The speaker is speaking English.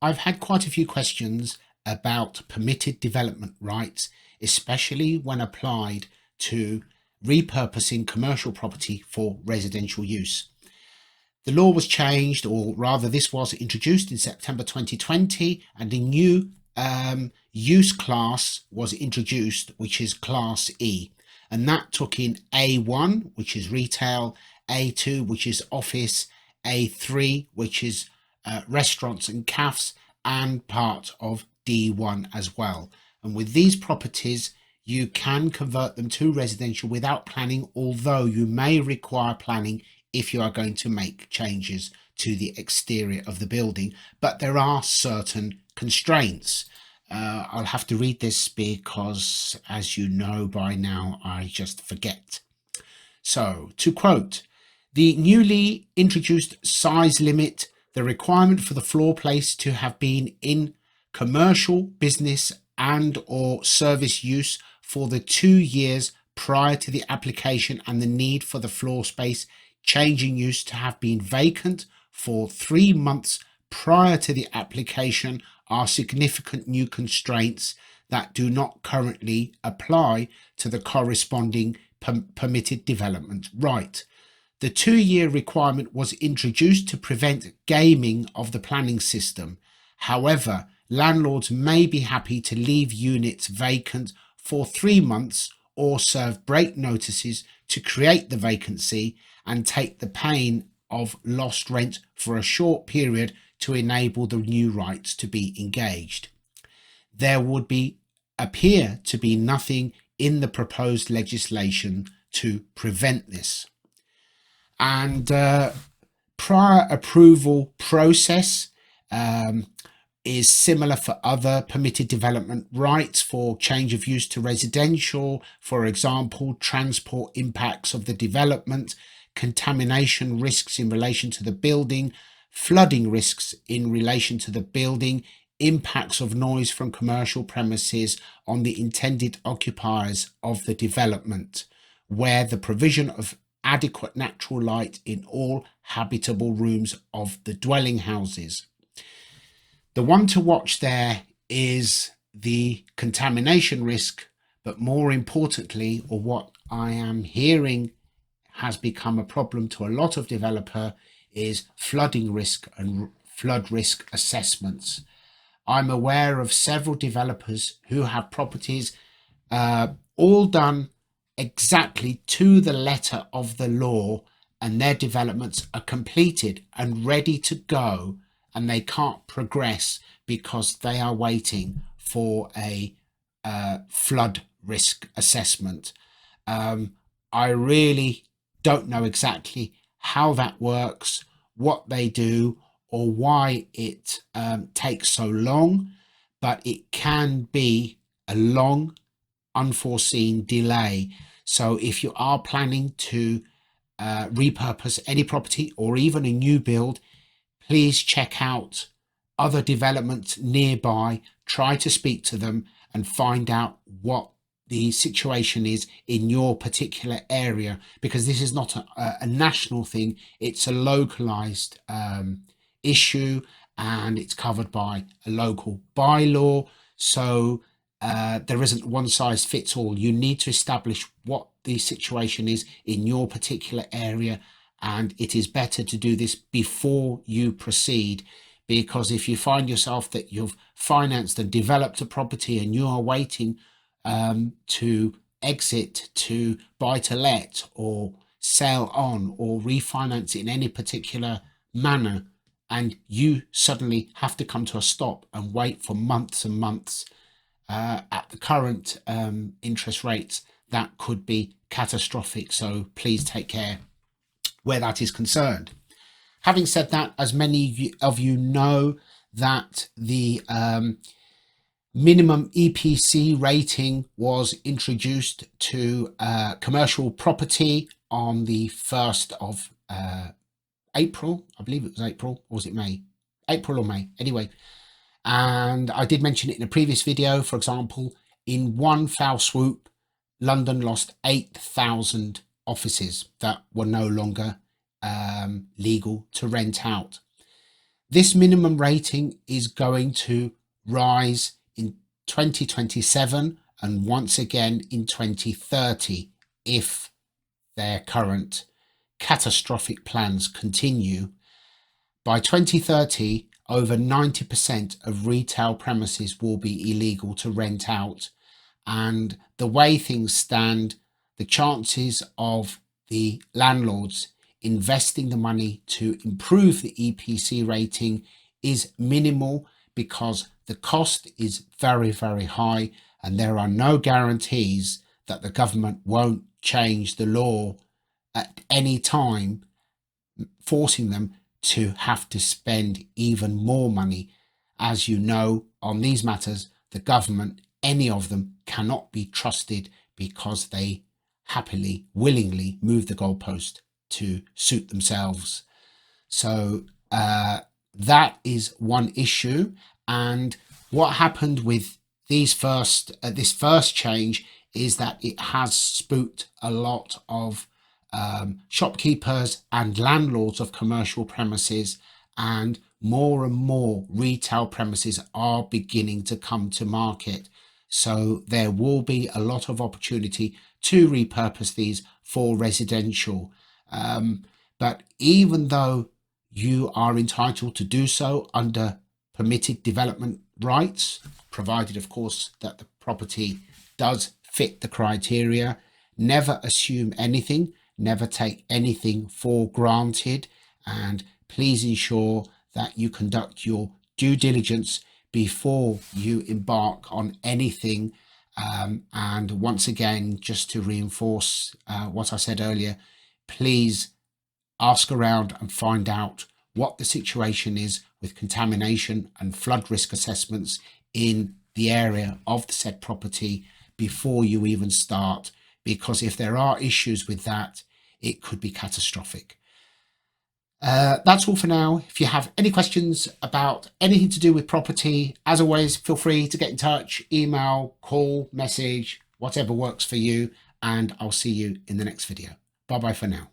I've had quite a few questions about permitted development rights, especially when applied to repurposing commercial property for residential use. The law was changed, or rather this was introduced in September 2020, and a new use class was introduced, which is Class E. And that took in A1, which is retail, A2, which is office, A3, which is restaurants and cafes, and part of D1 as well. And with these properties, you can convert them to residential without planning, although you may require planning if you are going to make changes to the exterior of the building. But there are certain constraints. I'll have to read this because, as you know by now, I just forget. So, to quote, the newly introduced size limit, the requirement for the floor place to have been in commercial, business and/or service use for the 2 years prior to the application, and the need for the floor space changing use to have been vacant for 3 months prior to the application are significant new constraints that do not currently apply to the corresponding permitted development right. The 2-year requirement was introduced to prevent gaming of the planning system. However, landlords may be happy to leave units vacant for 3 months or serve break notices to create the vacancy and take the pain of lost rent for a short period to enable the new rights to be engaged. There would appear to be nothing in the proposed legislation to prevent this. And prior approval process is similar for other permitted development rights for change of use to residential, for example, transport impacts of the development, contamination risks in relation to the building, flooding risks in relation to the building, impacts of noise from commercial premises on the intended occupiers of the development, where the provision of adequate natural light in all habitable rooms of the dwelling houses. The one to watch there is the contamination risk, but more importantly, or what I am hearing has become a problem to a lot of developer, is flooding risk and flood risk assessments. I'm aware of several developers who have properties all done exactly to the letter of the law, and their developments are completed and ready to go, and they can't progress because they are waiting for a flood risk assessment. I really don't know exactly how that works, what they do, or why it takes so long, but it can be a long, unforeseen delay. So if you are planning to repurpose any property or even a new build, please check out other developments nearby, try to speak to them and find out what the situation is in your particular area, because this is not a national thing, it's a localized issue and it's covered by a local bylaw. So there isn't one size fits all. You need to establish what the situation is in your particular area, and it is better to do this before you proceed, because if you find yourself that you've financed and developed a property and you are waiting to exit to buy to let or sell on or refinance it in any particular manner, and you suddenly have to come to a stop and wait for months and months at the current interest rates, that could be catastrophic. So please take care where that is concerned. Having said that, as many of you know, that the minimum EPC rating was introduced to commercial property on the 1st of April. I believe it was April, or was it May? April or May, anyway. And I did mention it in a previous video. For example, in one foul swoop, London lost 8,000 offices that were no longer legal to rent out. This minimum rating is going to rise in 2027 and once again in 2030 if their current catastrophic plans continue. By 2030, over 90% of retail premises will be illegal to rent out. And the way things stand, the chances of the landlords investing the money to improve the EPC rating is minimal because the cost is very, very high, and there are no guarantees that the government won't change the law at any time, forcing them to have to spend even more money. As you know, on these matters, the government, any of them, cannot be trusted because they happily, willingly move the goalpost to suit themselves. So that is one issue. And what happened with this first change is that it has spooked a lot of shopkeepers and landlords of commercial premises, and more retail premises are beginning to come to market. So there will be a lot of opportunity to repurpose these for residential. But even though you are entitled to do so under permitted development rights, provided of course that the property does fit the criteria, never assume anything, never take anything for granted, and please ensure that you conduct your due diligence before you embark on anything. And once again, just to reinforce what I said earlier, please ask around and find out what the situation is with contamination and flood risk assessments in the area of the said property before you even start, because if there are issues with that, it could be catastrophic. That's all for now. If you have any questions about anything to do with property, as always, feel free to get in touch, email, call, message, whatever works for you, and I'll see you in the next video. Bye bye for now.